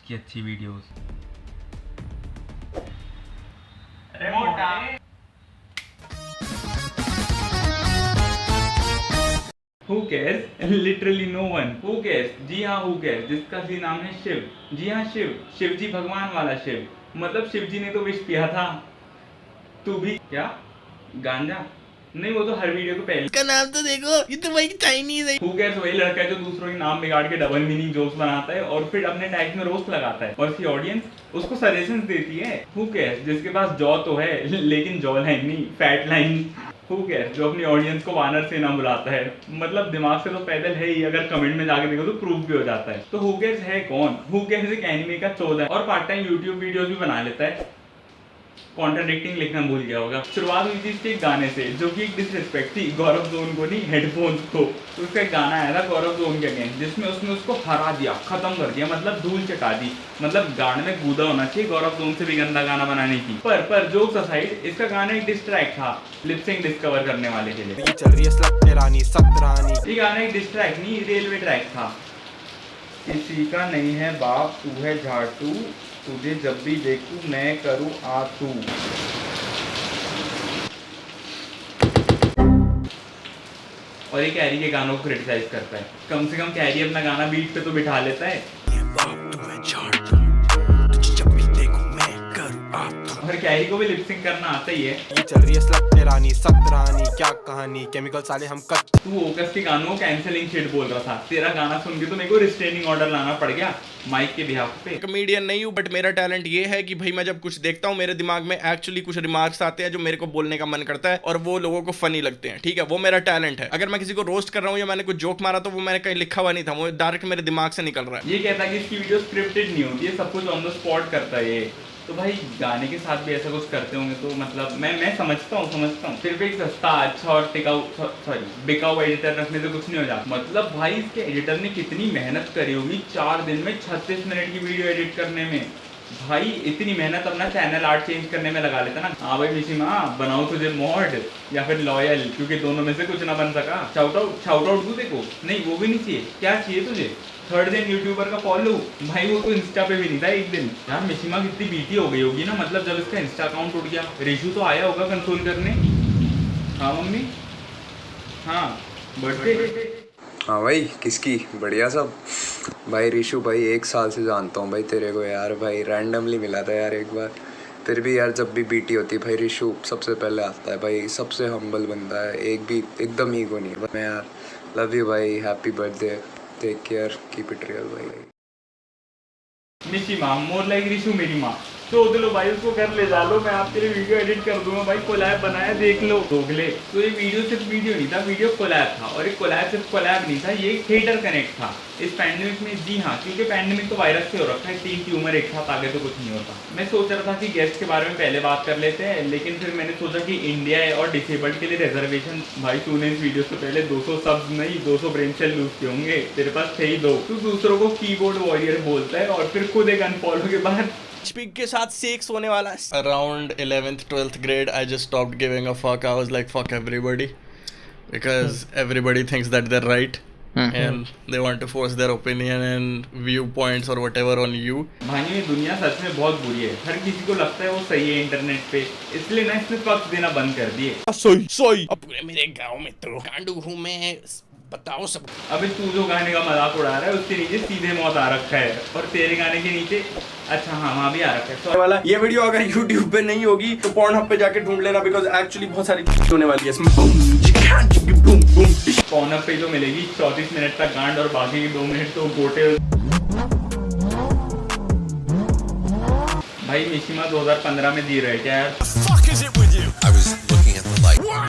की अच्छी वीडियोस। अरे मोटा Who cares? Literally no one. Who cares? जी हाँ who cares? जिसका असली नाम है शिव। जी हाँ शिव जी भगवान वाला शिव। मतलब शिव जी ने तो विश किया था। तू भी क्या गांजा? नहीं, वो तो हर वीडियो को पहले इसका नाम तो देखो, ये तो वही चाइनीज है। Who cares वही लड़का है जो दूसरों के नाम बिगाड़ के डबल मीनिंग जोक्स बनाता है और फिर अपने टैग में रोस्ट लगाता है और उसकी ऑडियंस उसको सजेशंस देती है। Who cares जिसके पास जॉ तो है लेकिन जॉ लाइन नहीं, फैट लाइन। Who cares जो अपनी ऑडियंस को वानर से ना बुलाता है, मतलब दिमाग से तो पैदल है ही, अगर कमेंट में जाके देखो तो प्रूफ भी हो जाता है। तो Who cares है कौन? Who cares एक एनिमे का 14 और पार्ट टाइम यूट्यूब वीडियोस भी बना लेता है। कॉन्ट्राडिक्टिंग लिखना भूल गया होगा। शुरुआत हुई थी इसके एक गाने से जो कि एक डिसरिस्पेक्ट थी गौरव जोन को नहीं, हेडफोन्स को। तो उसका एक गाना आया था गौरव जोन के अगेंस्ट जिसमें उसने उसको हरा दिया, खत्म कर दिया, मतलब धूल चटा दी। मतलब गाने में कूदा होना चाहिए गौरव जोन से भी गंदा गाना बनाने की। पर जोक्स असाइड इसका गाना एक डिस ट्रैक था लिप सिंक डिस्कवर करने वाले के लिए। ये चल रही है सत्तरानी सत्तरानी। ये गाना एक डिस ट्रैक नहीं, रेलवे ट्रैक था। किसी का नहीं है बाप तू है झाटू, तुझे जब भी देखूं मैं करूं आतू। और ये कैरी के गानों को क्रिटिसाइज करता है। कम से कम कैरी अपना गाना बीट पे तो बिठा लेता है। और कैरी को भी लिप सिंक करना आता ही है। ये चल रही है सत्तरानी सत्तरानी, क्या कहानी केमिकल साले हम कच। तू ओकस के गानों को कैंसलिंग शिट बोल रहा था, तेरा गाना सुन के तो मेरे को रिस्ट्रेनिंग ऑर्डर लाना पड़ गया माइक के बिहाफ पे। कमेडियन नहीं हूँ बट मेरा टैलेंट ये है कि भाई मैं जब कुछ देखता हूँ मेरे दिमाग में एक्चुअली कुछ रिमार्क्स आते हैं जो मेरे को बोलने का मन करता है और वो लोगों को फनी लगते हैं। ठीक है, वो मेरा टैलेंट है। अगर मैं किसी को रोस्ट कर रहा हूँ या मैंने कुछ जोक मारा तो वो मैंने कहीं लिखा हुआ नहीं था, वो डायरेक्ट मेरे दिमाग से निकल रहा है। ये कहता है कि इसकी वीडियो स्क्रिप्टेड नहीं होती है, सब कुछ ऑन द स्पॉट करता है ये। तो भाई गाने के साथ भी ऐसा कुछ करते होंगे तो मतलब मैं समझता हूँ। सिर्फ एक सस्ता अच्छा और बिकाऊ एडिटर रखने से कुछ नहीं हो जाता। मतलब भाई इसके एडिटर ने कितनी मेहनत करी होगी 4 दिन में 36 मिनट की वीडियो एडिट करने में। भाई इतनी मेहनत अपना चैनल आर्ट चेंज करने में लगा लेता ना। हाँ भाई मिशिमा बनाओ तुझे मॉड या फिर लॉयल, क्योंकि दोनों में से कुछ ना बन सका। शाउट आउट दूं देखो, नहीं वो भी नहीं चाहिए। क्या चाहिए तुझे? 3rd दिन यूट्यूबर का फॉलो। भाई वो तो इंस्टा पे भी नहीं था एक दिन। यार मिशिमा कितनी बीटी हो गई होगी ना, मतलब जब इसका इंस्टा अकाउंट उठ गया। रिशु तो आया होगा कंसोल करने। हाँ मम्मी, हाँ बर्थडे। हाँ भाई, किसकी? बढ़िया सब भाई। ऋषु भाई 1 साल से जानता हूँ भाई तेरे को यार। भाई रैंडमली मिला था यार एक बार। फिर भी यार जब भी बीटी होती है भाई ऋषु सबसे पहले आता है भाई। सबसे हम्बल बंदा है, एक भी एकदम ईगो नहीं। मैं यार लव यू भाई, happy birthday, take care, keep it real भाई। मिशिमा मोर लाइक ऋषु मेरी माँ। तो लो भाई उसको घर ले जा लो, मैं आपके लिए वीडियो एडिट कर दूंगा भाई। कोलैब बनाया देख लो दोगले। तो ये वीडियो सिर्फ वीडियो नहीं था, वीडियो कोलैब था। और ये कोलैब सिर्फ कोलैब नहीं था, ये थिएटर कनेक्ट था इस पैंडेमिक में। जी हाँ, क्योंकि पैंडेमिक तो वायरस से हो रखा है, 3 ट्यूमर एक साथ आगे तो कुछ नहीं होता। मैं सोच रहा था कि गेस्ट के बारे में पहले बात कर लेते हैं, लेकिन फिर मैंने सोचा कि इंडिया है और डिसेबल्ड के लिए रिजर्वेशन। भाई तूने इस वीडियो से पहले 200 सब्स नहीं 200 ब्रेन सेल लूज किए होंगे, तेरे पास थे ही 2। तू दूसरों को कीबोर्ड वॉरियर बोलता है और फिर खुद एक अनफॉलो के बाद स्पीक के साथ सेक्स होने वाला है। Around 11th 12th grade I just stopped giving a fuck. I was like fuck everybody because everybody thinks that they're right and they want to force their opinion and viewpoints or whatever on you. भाई ये दुनिया सच में बहुत बुरी है। हर किसी को लगता है वो सही है इंटरनेट पे, इसलिए ना इसने फक्स देना बंद कर दिए। सोई अब पूरे मेरे गांव में तो कांडू हूँ मैं, बताओ सब। अबे तू जो गाने का मजाक उड़ा रहा है उसके नीचे सीधे मौत आ रखा है और तेरे गाने के नीचे अच्छा हाँ वहाँ भी आ रखा है। वाला ये वीडियो अगर YouTube पे नहीं होगी तो Pornhub पे जाके ढूंढ लेना बिकॉज एक्चुअली बहुत सारी होने वाली है इसमें। Pornhub पे जो मिलेगी 34 मिनट तक गांड और बाकी के 2 मिनट तो गोटे। भाई मिशिमा 2015 में दी रहे क्या यार?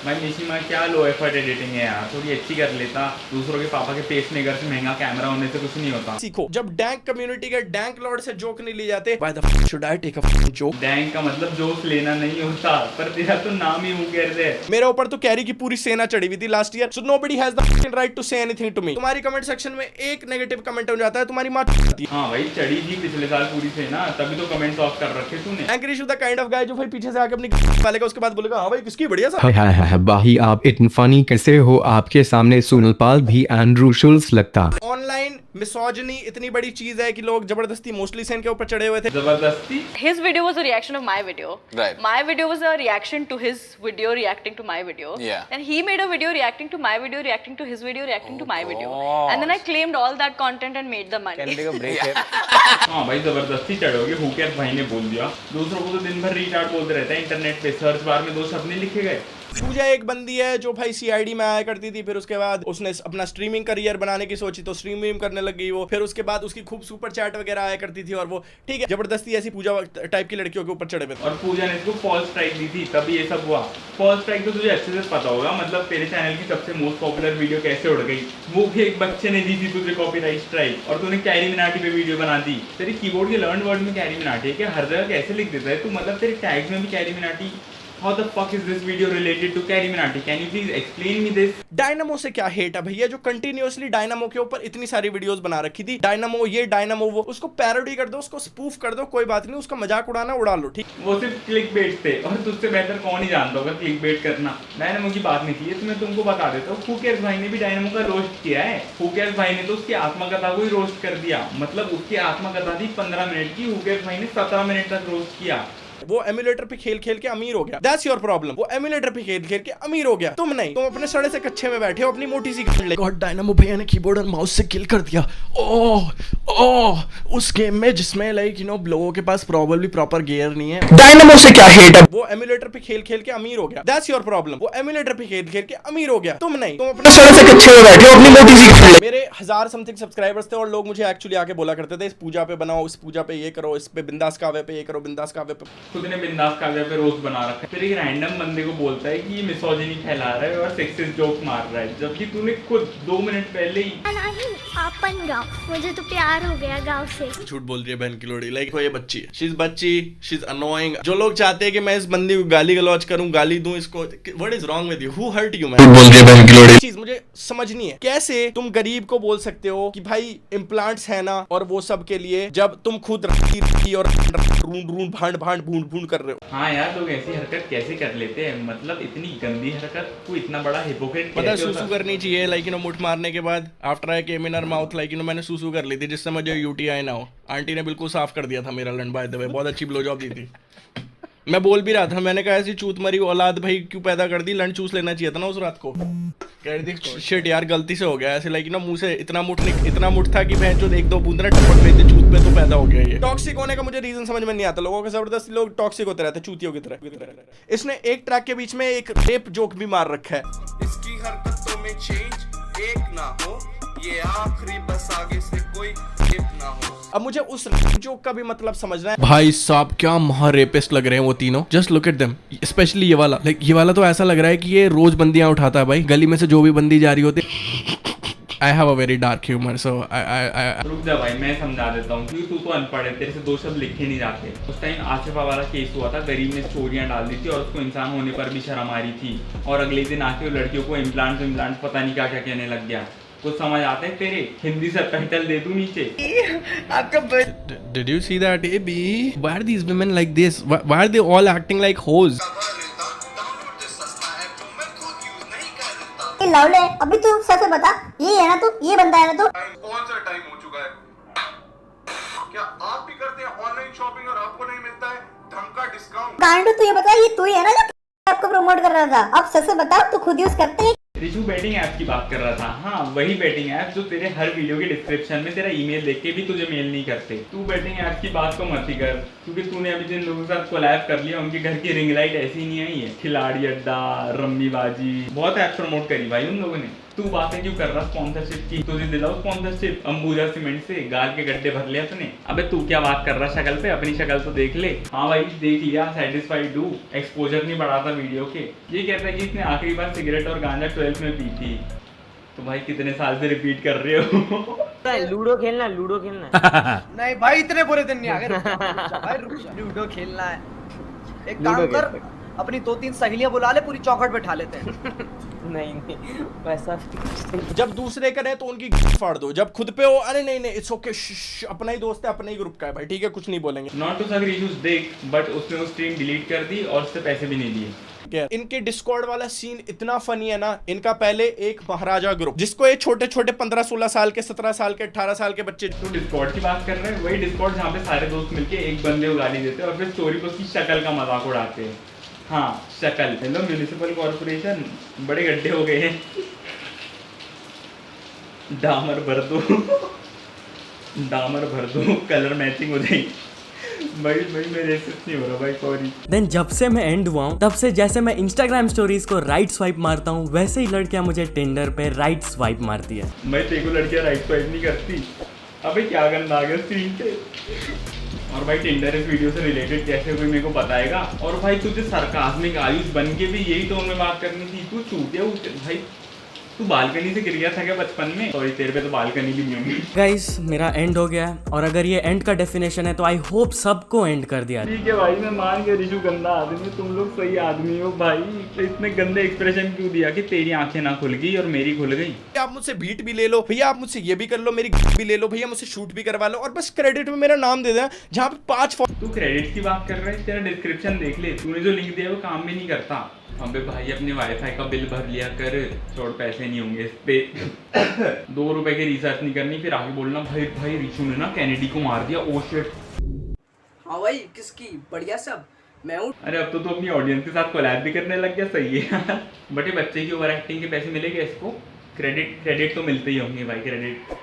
भाई मिशिमा क्या लो एफर्ट एडिटिंग है यार, थोड़ी अच्छी कर लेता। दूसरों के पापा के पेस मेकर से महंगा कैमरा होने से कुछ नहीं होता। सीखो, जब डैंक कम्युनिटी के डैंक लॉर्ड से जोक नहीं लिए जाते, why the fuck should I take a fucking joke? Dank का मतलब जोक लेना नहीं होता, पर तेरा तो नाम ही मुकेर है। मेरे ऊपर तो कैरी की पूरी सेना चढ़ी हुई थी last year, so nobody has the fucking right to say anything to me. तुम्हारी कमेंट सेक्शन में एक नेगेटिव कमेंट हो जाता है तुम्हारी माँ चढ़ती है। हाँ भाई चढ़ी थी पिछले साल पूरी सेना, तभी तो कमेंट्स ऑफ कर रखे तूने। Angry Issue the kind of guy जो भाई पीछे से आके अपनी वाले का उसके बाद बोलेगा हाँ भाई किसकी बढ़िया सा। हाय भाई आप इतने फनी कैसे हो? आपके सामने सोनल पाल भी एंड्रू शुल्स लगता। ऑनलाइन मिसोजिनी इतनी बड़ी चीज है कि लोग जबरदस्ती मोस्टली सेन के ऊपर चढ़े हुए थे। जबरदस्ती His video was a reaction of my video. Right. My video was a reaction to his video reacting to my video. Yeah. And he made a video reacting to my video reacting to his video reacting to my video. And then I claimed all that content and made the money. हाँ भाई जबरदस्ती चढ़ोगे, हुकेस भाई ने बोल दिया। दूसरों को तो दिन भर रिटार्ड बोलते रहते हैं इंटरनेट पे, सर्च बार में 2 शब्द नहीं लिखे गए। पूजा एक बंदी है जो भाई सीआईडी में आया करती थी, फिर उसके बाद उसने अपना स्ट्रीमिंग करियर बनाने की सोची तो स्ट्रीमिंग करने लग गई वो, फिर उसके बाद उसकी खूब सुपर चैट वगैरह आया करती थी और वो ठीक है जबरदस्ती ऐसी पूजा टाइप की लड़कियों के ऊपर चढ़े हुए थे। और पूजा ने इसको फॉल्स स्ट्राइक दी थी, तभी ये सब हुआ। फॉल्स स्ट्राइक तो तुझे अच्छे से पता होगा, मतलब तेरे चैनल की सबसे मोस्ट पॉपुलर वीडियो कैसे उड़ गई, वो भी एक बच्चे ने दी थी तुझे कॉपीराइट स्ट्राइक, और तूने कैरी मिनाटी पे वीडियो बना दी। तेरी कीबोर्ड के लर्न वर्ड में कैरी मिनाटी है क्या? हर जगह कैसे लिख देता है तू? मतलब तेरे टैग्स में भी carry Minati. How the fuck is this video related to Carrie Minati? Can you please explain me this? Dynamo से क्या हेट है भैया, जो कंटिन्यूअसली डायनामो के ऊपर इतनी सारी वीडियोस बना रखी थी, डायनामो ये डायनामो वो, उसको पैरोडी कर दो, उसको स्पूफ कर दो, कोई बात नहीं, उसका मजाक उड़ाना उड़ा लो, ठीक। वो सिर्फ क्लिक बेट थे, और तुझसे बेहतर कौन ही जानता होगा क्लिक बेट करना। डायनामो की बात नहीं थी, ये तो मैं तुमको बता देता हूँ। हुकेस भाई ने भी डायनामो का रोस्ट किया है। हुकेस भाई ने तो उसकी आत्मकथा को ही रोस्ट कर दिया, मतलब उसकी आत्मकथा थी 15 मिनट की, हुकेस भाई ने 17 मिनट तक रोस्ट किया। वो एमुलेटर पे खेल खेल के अमीर हो गया, दैट्स योर प्रॉब्लम। वो एमुलेटर पे खेल खेल के अमीर हो गया, तुम नहीं। तुम अपने सड़े से कच्चे में बैठे हो अपनी मोटी सी ले। गॉड, डायनामो भैया ने कीबोर्ड और माउस से किल कर दिया। ओह ओह, उस गेम में जिसमें लाइक यू नो लोगों के पास प्रॉब्ली प्रॉपर गियर नहीं है। डायनामो से क्या हेट है? वो एमुलेटर पे खेल खेल के अमीर हो गया, दैट्स योर प्रॉब्लम। वो एमुलेटर पे खेल खेल के अमीर हो गया, तुम नहीं। तुम अपने सड़े से कच्चे में बैठे हो अपनी मोटी सी ले। मेरे 1000 समथिंग सब्सक्राइबर्स थे और लोग मुझे एक्चुअली आके बोला करते थे इस पूजा पे बनाओ, इस पूजा पे ये करो, इस पे बिंदास कावे पे ये करो, बिंदास कावे पे। खुद ने बिंदास काव्या पे रोस्ट बना रखा है, फिर एक रैंडम बंदे को बोलता है कि ये मिसोजिनी फैला रहा है और सेक्सिस्ट जोक मार रहा है, जबकि तूने खुद 2 मिनट पहले ही नहीं अपन गाँव, मुझे तो प्यार हो गया गाँव से। झूठ बोल रही है बहन की लोड़ी, लाइक वो ये बच्ची है, शी इज अनोइंग। जो लोग चाहते हैं कि मैं इस बंदी को गाली गलौज करूं, गाली दूं इसको, what is wrong with you? Who hurt you man? बोल रही है बहन की लोड़ी। चीज मुझे समझ नहीं है, कैसे तुम गरीब को बोल सकते हो कि भाई इम्प्लांट्स है ना और वो सब के लिए, जब तुम खुद रखी और ढूंढ भांड भूंड कर रहे हो। हाँ यार, लोग ऐसी हरकत कैसे कर लेते हैं, मतलब इतनी गंदी हरकत को इतना बड़ा हिपोक्रेट पता है सूसू करनी चाहिए, लाइक यू नो मुठ मारने के बाद after I came in her mouth, like you know मैंने सूसू कर ली थी जिससे मुझे यूटीआई ना हो। आंटी ने बिल्कुल साफ कर दिया था मेरा लंड, बाय द वे बहुत अच्छी ब्लो जॉब दी थी। मैं बोल भी रहा था, मैंने कहा ऐसी चूत मरी औलाद भाई क्यों पैदा कर दी, लंड चूस लेना चाहिए था ना उस रात को। कह रही थी शिट यार गलती से हो गया, ऐसे लाइक ना मुंह से इतना मुठ था कि भैंस जो 1-2 बूंद ना टपक गई थी चूत पे, तो पैदा हो गया ये। टॉक्सिक होने का मुझे रीजन समझ में नहीं आता, लोगों के जबरदस्ती लोग टॉक्सिक होते रहते हैं चूतियों की तरह। इसने एक ट्रैक के बीच में एक रेप जोक भी मार रखा है। इसकी हरकतों में चेंज एक ना हो, ये आखिरी बस आगे से कोई टिप ना हो। अब मुझे उस जोक का भी मतलब समझना है। भाई साहब क्या महा रेपिस्ट लग रहे हैं वो तीनों, just look at them, specially ये वाला। लाइक ये वाला तो ऐसा लग रहा है कि ये रोज बंदियां उठाता है भाई, गली में से जो भी बंदी जा रही होती। I have a very dark humor, so I रुक जा भाई, मैं समझा देता हूँ क्योंकि तू तो अनपढ़ है, तेरे से 2 शब्द लिखे नहीं जाते। उस टाइम आसिफा वाला केस हुआ था, गरीब ने स्टोरियां डाल दी थी और उसको इंसान होने पर भी शर्म आ रही थी, और अगले दिन आके लड़कियों को इम्प्लांट पता नहीं क्या क्या कहने लग गया। कुछ समझ आते हैं तेरे? हिंदी सबटाइटल दे दूं नीचे। Did you see that, AB? Why are these women like this? Why are they all acting like hoes? लवले, अभी तू सच में बता, ये है ना तू, ये बंदा है ना तू? कौन सा टाइम हो चुका है? क्या आप भी करते हैं ऑनलाइन शॉपिंग और आपको नहीं मिलता है ढंग का डिस्काउंट? गांडू तू ये बता, ये तू ही है ना जो आपको प्रमोट कर रहा था? अब सच से बता, तू खुद यूज करते है? रिशु बैटिंग ऐप की बात कर रहा था। हाँ, वही बैटिंग ऐप जो तेरे हर वीडियो के डिस्क्रिप्शन में तेरा ईमेल देख के भी तुझे मेल नहीं करते। तू बैटिंग ऐप की बात को मत ही कर, क्योंकि तूने अभी जिन लोगों के साथ कोलैब कर लिया उनके घर की रिंग लाइट ऐसी नहीं आई है। खिलाड़ी अड्डा, रम्मीबाजी, बहुत ऐप प्रमोट करी भाई उन लोगों ने। तू बातें क्यों कर रहा स्पॉन्सरशिप की? तुझे दिलाओ स्पॉन्सरशिप अंबुजा सीमेंट से, गाल के गड्ढे भर ले अपने। अबे तू क्या बात कर रहा शक्ल पे? अपनी शक्ल तो देख ले। हाँ भाई देख लिया, सेटिस्फाइड हूँ, एक्सपोजर नहीं बढ़ा था वीडियो के। ये कहता है कि इसने आखिरी बार सिगरेट और गांजा 12th में पी थी। तो भाई कितने साल से रिपीट कर रहे हो? लूडो खेलना नहीं भाई, इतने बुरे दिन नहीं आ गए। भाई रुक जा, लूडो खेलना है। एक काम कर, अपनी 2-3 सहेलियां बुला ले, पूरी चौखट बैठा लेते हैं। नहीं वैसा जब दूसरे करे तो उनकी फाड़ दो, जब खुद पे हो अरे नहीं इट्स ओके, अपना ही दोस्त है, अपने ही ग्रुप का है भाई, ठीक है कुछ नहीं बोलेंगे। नॉट टू सक रिशूज देख, बट उसने वो स्ट्रीम डिलीट कर दी और उससे पैसे भी नहीं दिए। इनके डिस्कॉर्ड वाला सीन इतना फनी है ना। इनका पहले एक महाराजा ग्रुप, जिसको ये छोटे छोटे 15-16 साल के, 17 साल के, 18 साल के बच्चे। तो डिस्कॉर्ड की बात कर रहे हैं, वही डिस्कॉर्ड जहाँ पे सारे दोस्त मिलके एक बंदे को गाली देते हैं और फिर स्टोरी पे उसकी शक्ल का मजाक उड़ाते हैं। हाँ, शक्ल। हेलो म्यूनिसिपल कॉर्पोरेशन, बड़े गड्ढे हो गए हैं, डामर भर दो, डामर भर दो, कलर मैचिंग हो जाएगी। भाई मेरे से नहीं हो रहा भाई, सॉरी। देन जब से मैं एंड हुआ हूँ, तब से जैसे मैं इंस्टाग्राम स्टोरीज को राइट स्वाइप मारता हूँ, वैसे ही लड़कियां मुझे टिंडर पे राइट स्वाइप मारती है। मैं तेरे को लड़कियां राइट स्वाइप नहीं करती। अबे क्या गंदा आ गया स्क्रीन पे। और भाई टिंडर इस वीडियो से रिलेटेड कैसे कोई मेरे को बताएगा। और भाई तुझे सरकास्मिक आयुष बन के भी यही टोन में बात करनी थी। तू चूतिया भाई, तू बालकनी से गिर गया था क्या बचपन में? सॉरी, तेरे पे तो बालकनी भी नहीं होगी। गाइस मेरा एंड हो गया है, और अगर ये एंड का डेफिनेशन है तो आई होप सबको एंड कर दिया। ठीक है भाई, मैं मान गया रिशु गंदा आदमी, तुम लोग सही आदमी हो भाई। तो इतने गंदे एक्सप्रेशन क्यों दिया कि तेरी आंखें ना खुल गई और मेरी खुल गई। आप मुझसे बीट भी ले लो भैया, आप मुझसे ये भी कर लो, मेरी भी ले लो भैया, मुझसे शूट भी करवा लो, और बस क्रेडिट में मेरा नाम दे देना जहाँ पे 5 तू क्रेडिट की बात कर रहा है, तेरा डिस्क्रिप्शन देख ले, तूने जो लिंक दिया वो काम भी नहीं करता। अबे भाई अपने वाईफाई का बिल भर लिया कर, छोड़ पैसे नहीं होंगे इस पे। 2 रुपए की रिसर्च नहीं करनी, फिर आगे बोलना भाई रिशु ने ना कैनेडी को मार दिया। Oh shit. हाँ भाई, किसकी? बढ़िया सब। मैं हूँ। अरे अब तो अपनी ऑडियंस के साथ कोलैब भी करने लग गया, सही है। बट ये बच्चे की ओवर एक्टिंग के पैसे मिलेंगे इसको? क्रेडिट तो मिलते ही होंगे भाई, क्रेडिट।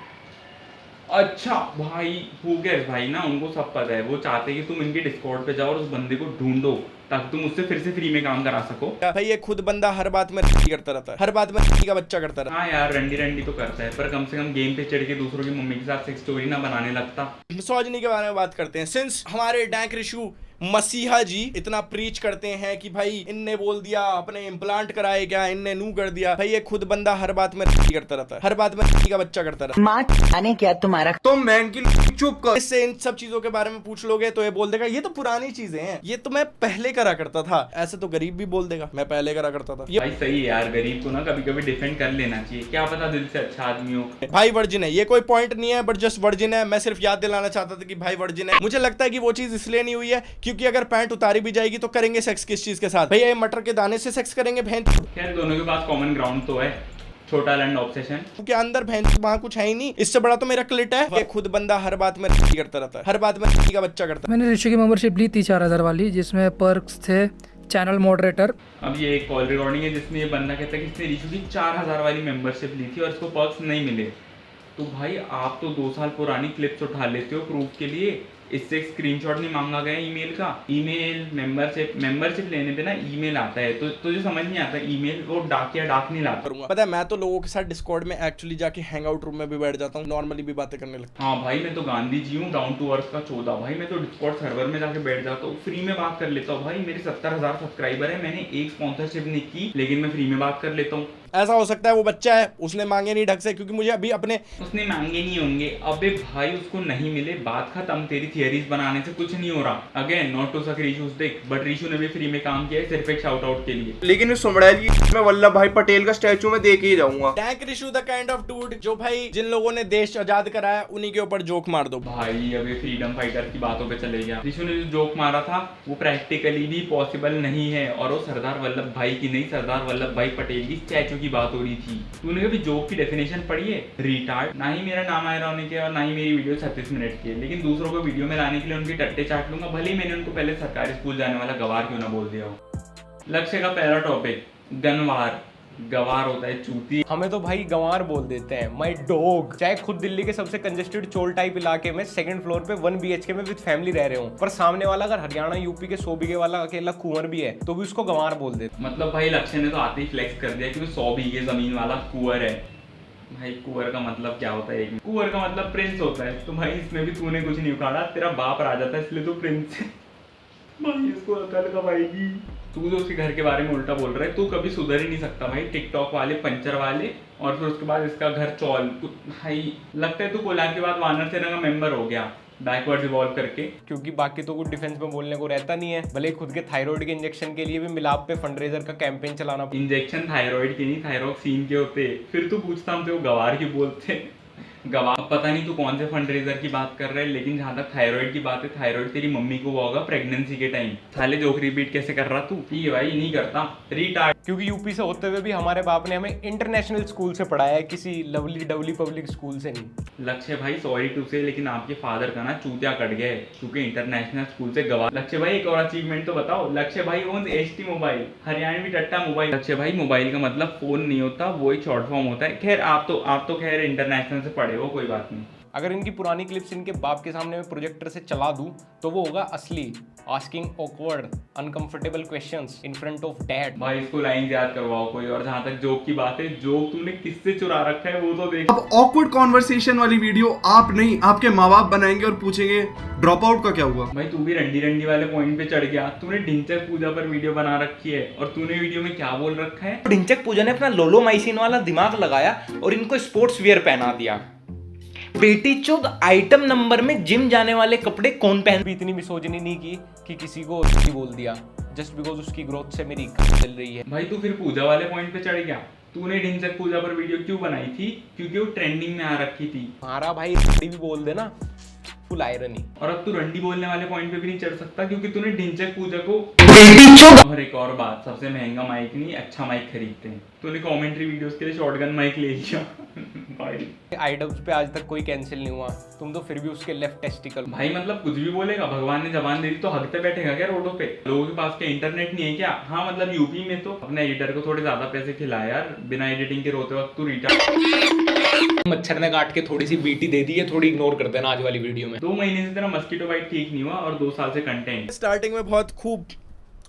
अच्छा भाई हु केयर्स भाई, ना उनको सब पता है। वो चाहते हैं कि तुम इनके डिस्कॉर्ड पे जाओ और उस बंदे को ढूंढो ताकि तुम उससे फिर से फ्री में काम करा सको। भाई ये खुद बंदा हर बात में करता रहता है, हर बात में का बच्चा करता रहता है। हाँ यार, रंडी तो करता है, पर कम से कम गेम पे चढ़ के दूसरों की मम्मी के साथ सेक्स स्टोरी ना बनाने लगता। मिसोजिनी के बारे में बात करते हैं। सिंस हमारे डैंक रिशु मसीहा जी इतना प्रीच करते हैं कि भाई इनने बोल दिया, अपने इम्प्लांट कराए क्या, इनने नू कर दिया। भाई ये खुद बंदा हर बात में करता रहता है, हर बात में का बच्चा करता रहता है। माँ आने क्या तुम्हारा? तो मैन की चुप कर। इससे इन सब चीजों के बारे में पूछ लोगे तो ये बोल देगा ये तो पुरानी चीजें हैं, ये तो मैं पहले करा करता था। ऐसे तो गरीब भी बोल देगा मैं पहले करा करता था। भाई सही है यार, गरीब को ना कभी कभी डिफेंड कर लेना चाहिए, क्या पता दिल से अच्छा आदमी हो। भाई वर्जिन है, ये कोई पॉइंट नहीं है, बट जस्ट वर्जिन है। मैं सिर्फ याद दिलाना चाहता था कि भाई वर्जिन है। मुझे लगता है कि वो चीज इसलिए नहीं हुई है क्योंकि अगर पैंट उतारी भी जाएगी तो करेंगे सेक्स किस चीज के साथ? भैया ये मटर के दाने से सेक्स करेंगे बहन। खैर दोनों के पास कॉमन ग्राउंड तो है, छोटा लैंड ऑब्सेशन। क्योंकि अंदर बहन वहां कुछ है ही नहीं, इससे बड़ा तो मेरा क्लिट है। ये खुद बंदा हर बात में करता रहता है, हर बात में का बच्चा करता है। मैंने ऋषि की मेंबरशिप ली थी 4000 वाली, जिसमें पर्क्स थे चैनल मॉडरेटर। अब ये एक कॉल रिकॉर्डिंग है जिसमें ये बंदा कहता है कि इसने रिशु की 4000 वाली मेंबरशिप ली थी और इसको पर्क्स नहीं मिले। तो भाई आप तो 2 साल पुरानी क्लिप्स उठा लेते हो प्रूफ के लिए, इससे एक स्क्रीनशॉट नहीं मांगा गया ईमेल का। ईमेल मेंबरशिप लेने पे ना ईमेल आता है, तो तुझे समझ नहीं आता ईमेल वो डाक नहीं लाता। पता है मैं तो लोगों के साथ डिस्कॉर्ड में एक्चुअली जाके हैंग आउट रूम में भी बैठ जाता हूँ, नॉर्मली भी बातें करने लगता हूँ। हाँ भाई मैं तो गांधी जी हूँ, डाउन टू अर्थ का 14 भाई। मैं तो डिस्कॉर्ड सर्वर में जाके बैठ जाता हूँ, फ्री में बात कर लेता हूँ भाई। मेरे 70,000 सब्सक्राइबर है, मैंने एक स्पॉन्सरशिप नहीं की, लेकिन मैं फ्री में बात कर लेता हूँ। ऐसा हो सकता है वो बच्चा है, उसने मांगे नहीं ढंग से, क्योंकि मुझे अभी अपने उसने मांगे नहीं होंगे। अबे भाई उसको नहीं मिले, बात खत्म। तेरी थियरीज बनाने से कुछ नहीं हो रहा। अगेन नॉट टू सक रिशूज देख, बट रिशु ने भी फ्री में काम किया है सिर्फ एक शाउट आउट के लिए। लेकिन इस सुमड़ैल की मैं वल्लभ भाई पटेल का स्टैचू में दे के ही जाऊंगा। Dank Rishu the kind of dude जो भाई जिन लोगों ने देश आजाद कराया उन्हीं के ऊपर जोक मार दो। भाई अभी फ्रीडम फाइटर की बातों पे चले गया। रिशु ने जो जोक मारा था वो प्रैक्टिकली भी पॉसिबल नहीं है, और वो सरदार वल्लभ भाई की नहीं, सरदार वल्लभ भाई पटेल की स्टैचू की बात हो रही थी। तूने कभी जोक की डेफिनेशन पढ़ी है? रिटार्ड। ना ही मेरा नाम आयरॉनिक है और ना ही मेरी वीडियो 36 मिनट की है, लेकिन दूसरों को वीडियो में लाने के लिए उनके टट्टे चाट लूंगा, भले ही मैंने उनको पहले सरकारी स्कूल जाने वाला गवार क्यों ना बोल दिया हो। लक्ष्य का पहला टॉपिक गनवार। गवार होता है चूती। हमें तो भाई गंवार बोल देते हैं, माय डॉग। चाहे खुद दिल्ली के सबसे कंजेस्टेड चोल टाइप इलाके में 2nd फ्लोर पे 1 BHK में विद फैमिली रह रहे हूँ, पर सामने वाला अगर हरियाणा यूपी के 100 बीघे वाला अकेला कुंवर भी है तो भी उसको गंवार बोल देते। मतलब भाई लक्ष्य ने तो आते ही फ्लेक्स कर दिया कि वो 100 बीघे जमीन वाला कुंवर है। भाई कुंवर का मतलब क्या होता है? कुंवर का मतलब प्रिंस होता है। तो भाई इसमें भी तूने कुछ नहीं उखाड़ा, तेरा बाप राजा था इसलिए तू प्रिंस है। भाई इसको अकल कब आएगी? तू जो उसके घर के बारे में उल्टा बोल रहा है, तू कभी सुधर ही नहीं सकता भाई। टिकटॉक वाले, पंचर वाले, और फिर उसके बाद इसका घर चौल। भाई लगता है तू कोलैब के बाद वानर सेना का मेंबर हो गया, बैकवर्ड इवॉल्व करके। क्योंकि बाकी तो कुछ डिफेंस में बोलने को रहता नहीं है, भले खुद के थायराइड के इंजेक्शन के लिए भी मिलाप पे फंडरेजर का कैंपेन चलाना। इंजेक्शन थायराइड के नहीं, थायरॉक्सीन के होते। फिर तू पूछता हमसे वो गवार क्यों बोलते? गवाह। अब पता नहीं तू कौन से फंड रेजर की बात कर रहा है, लेकिन जहाँ तक थायराइड की बात है, थायराइड तेरी मम्मी को हुआ होगा प्रेगनेंसी के टाइम। साले जोक रिपीट कैसे कर रहा तू? ठीक है भाई, नहीं करता, रिटार्ड। क्योंकि यूपी से होते हुए भी हमारे बाप ने हमें इंटरनेशनल स्कूल से पढ़ाया है, किसी लवली डवली पब्लिक स्कूल से नहीं। लक्ष्य भाई सॉरी टू से, लेकिन आपके फादर का ना चूतिया कट गया है, क्योंकि इंटरनेशनल स्कूल से गवाह। लक्ष्य भाई एक और अचीवमेंट तो बताओ। लक्ष्य भाई ओन्स HT मोबाइल, हरियाणवी टट्टा मोबाइल। लक्ष्य भाई मोबाइल का मतलब फोन नहीं होता, वो एक शॉर्ट फॉर्म होता है। खैर आप तो खैर इंटरनेशनल से पढ़े हो, कोई बात नहीं। अगर इनकी पुरानी क्लिप्स इनके बाप के सामने में प्रोजेक्टर से चला दूं तो वो होगा असली। Asking awkward uncomfortable questions in front of dad. भाई इसको लाइन याद करवाओ कोई। और जहाँ तक जोक की बात है, जोक तूने किससे चुरा रखा है वो तो देख। अब ऑकवर्ड कॉन्वर्सेशन वाली वीडियो आप नहीं, आपके माँ बाप बनाएंगे और पूछेंगे ड्रॉप आउट का क्या हुआ। भाई तू भी रंडी वाले पॉइंट पे चढ़ गया। तूने ढिंचक पूजा पर वीडियो बना रखी है, और तूने वीडियो में क्या बोल रखा है? ढिंचक पूजा ने अपना लोलोमाइसिन वाला दिमाग लगाया और इनको स्पोर्ट्स वियर पहना दिया। बेटी चोद आइटम नंबर में जिम जाने वाले कपड़े कौन पहन। भी इतनी मिसोजिनी नहीं की कि किसी को बोल दिया जस्ट बिकॉज उसकी ग्रोथ से मेरी इज्जत चल रही है। भाई तू फिर पूजा वाले पॉइंट पे चढ़ गया। तूने ढिंचक पूजा पर वीडियो क्यों बनाई थी? क्योंकि वो ट्रेंडिंग में आ रखी थी। हमारा भाई रंडी भी बोल देना, फुल आयरनी। और अब तू रंडी बोलने वाले पॉइंट पे भी नहीं चढ़ सकता, क्योंकि तूने ढिंचक पूजा को। और एक और बात, सबसे महंगा माइक नहीं, अच्छा माइक खरीदते हैं। तूने कमेंट्री वीडियोस के लिए शॉटगन माइक ले लिया। भाई आइडम्स पे आज तक कोई कैंसिल नहीं हुआ, तुम तो फिर भी उसके लेफ्ट टेस्टिकल। भाई मतलब कुछ भी बोलेगा, भगवान ने जबान दे दी तो हकते बैठेगा क्या रोडों पे? लोगों के पास क्या इंटरनेट नहीं है क्या? हाँ मतलब यूपी में तो अपने एडिटर को थोड़े ज्यादा पैसे खिला यार, बिना एडिटिंग के रोते वक्त तू रिटार्ड। मच्छर ने काट के थोड़ी सी बीटी दे दी है, थोड़ी इग्नोर कर देना आज वाली वीडियो में। 2 महीने से तेरा मस्कीटो बाइट ठीक नहीं हुआ, और 2 साल से कंटेंट। स्टार्टिंग में बहुत खूब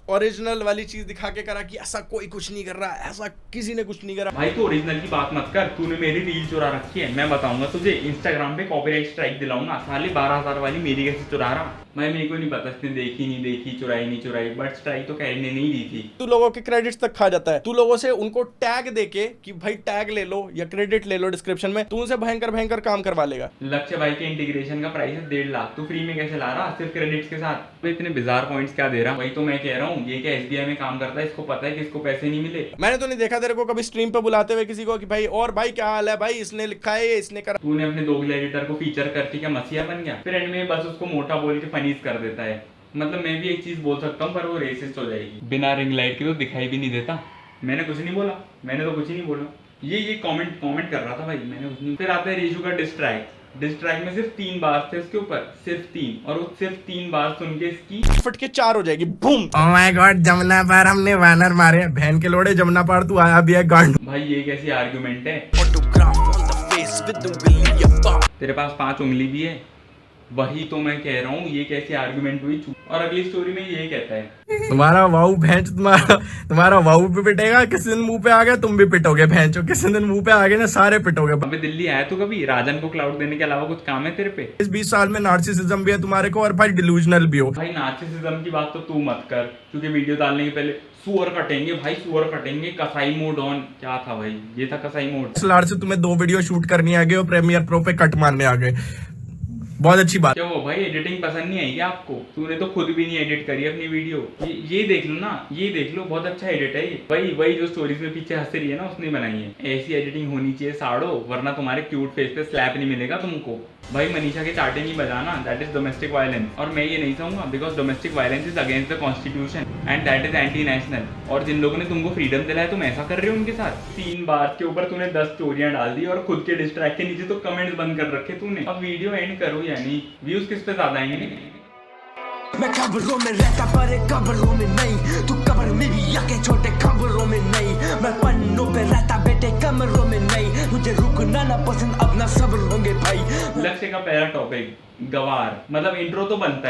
ओरिजिनल वाली चीज दिखा के करा कि ऐसा कोई कुछ नहीं कर रहा, ऐसा किसी ने कुछ नहीं करा। भाई तू ओरिजिनल की बात मत कर, तूने मेरी रील चुरा रखी है। मैं बताऊंगा तुझे, इंस्टाग्राम पे कॉपीराइट स्ट्राइक दिलाऊंगा। साले 12,000 वाली मेरी कैसे चुरा रहा? भाई मेरे को नहीं पता इसने देखी नहीं देखी, चुराई नहीं चुराई, बट स्ट्राइक तो कैरी ने नहीं दी थी। तू लोगों के क्रेडिट्स तक खा जाता है। तू लोगों से उनको टैग देके कि भाई टैग ले लो या क्रेडिट ले लो डिस्क्रिप्शन में, तू उनसे भयंकर काम करवा लेगा। लक्ष्य भाई के इंटीग्रेशन का प्राइस है 1.5 लाख, तू फ्री में कैसे ला रहा सिर्फ क्रेडिट्स के साथ? तो इतने बिजार पॉइंट्स क्या दे रहा? वही तो मैं कह रहा हूँ, ये क्या SBI में काम करता है, इसको पता है कि इसको पैसे नहीं मिले। मैंने तो नहीं देखा तेरे को कभी स्ट्रीम पे बुलाते हुए किसी को कि भाई और भाई क्या हाल है, भाई इसने लिखा है, इसने करा। तूने अपने दोगले एडिटर को फीचर करके क्या मसीहा बन गया? फिर एंड में बस उसको मोटा बोल के फनीज कर देता है। मतलब मैं भी एक चीज बोल सकता हूँ, पर वो रेसिस्ट हो जाएगी। बिना रिंग लाइट के तो दिखाई भी नहीं देता। मैंने कुछ नहीं बोला, मैंने तो कुछ ही नहीं बोला। ये कमेंट कर रहा था भाई, मैंने कुछ नहीं। फिर आता है रीशु का डिस्ट्रैक्ट में सिर्फ 3 बार थे उसके ऊपर, सिर्फ 3, और वो सिर्फ 3 बार सुन के इसकी फटके 4 हो जाएगी। Boom. Oh my God, Jamuna पार हमने वानर मारे। बहन के लोड़े, जमुना पार तू आया भी है गांड। भाई ये कैसी आर्गुमेंट है? तेरे पास 5 उंगली भी है, वही तो मैं कह रहा हूँ, ये कैसी आर्गुमेंट हुई? और अगली स्टोरी में ये कहता है, तुम्हारा वाऊ भैंस, तुम्हारा वाऊ भी पिटेगा, किसी दिन मुंह पे आ गया तुम भी पिटोगे भैंसो, किसी दिन मुंह पे आ गए ना सारे पिटोगे। अबे दिल्ली आया तो कभी? राजन को क्लाउड देने के अलावा कुछ काम है तेरे पे? इस 20 साल में नार्सिसिज्म भी है तुम्हारे को, और भाई डिलूजनल भी हो। भाई नार्सिसिज्म की बात तो तू मत कर, क्योंकि वीडियो डालने के पहले सुअर कटेंगे भाई, सुअर कटेंगे। कसाई मोड ऑन, क्या था भाई? ये था कसाई मोड। इस लाड़ से तुम्हें 2 वीडियो शूट करनी आ गई और प्रीमियर प्रो पे कट मारने आ गए, बहुत अच्छी बात। क्या वो भाई एडिटिंग पसंद नहीं आई क्या आपको? तूने तो खुद भी नहीं एडिट करी अपनी वीडियो। ये देख लो ना, ये देख लो, बहुत अच्छा एडिट है ये। वही जो स्टोरीज में पीछे हंस रही है ना, उसने बनाई है। ऐसी एडिटिंग होनी चाहिए साड़ो, वरना तुम्हारे क्यूट फेस पे स्लैप नहीं मिलेगा तुमको। भाई मनीषा के चाटे नहीं बजाना, दैट इज डोमेस्टिक वायलेंस, और मैं ये नहीं चाहूंगा, because domestic violence is against the constitution and that is anti national. और जिन लोगों ने तुमको फ्रीडम दिलाया तुम ऐसा कर रहे हो उनके साथ। 3 बार के ऊपर तूने 10 स्टोरियां डाल दी, और खुद के डिस्ट्रैक्ट के नीचे तो कमेंट्स बंद कर रखे तूने। अब वीडियो एंड करो, यानी व्यूज किस पे ज्यादा आएंगे? मैं खबरों में रहता पर खबरों में नहीं, तू कब्र में भी आके छोटे खबरों में नहीं। मैं पन्नों पे रहता बेटे कमरों में नहीं, मुझे रुकना ना पसंद, अब ना सब्र होंगे भाई। लक्ष्य का पहला टॉपिक गवार, मतलब इंट्रो तो बनता है।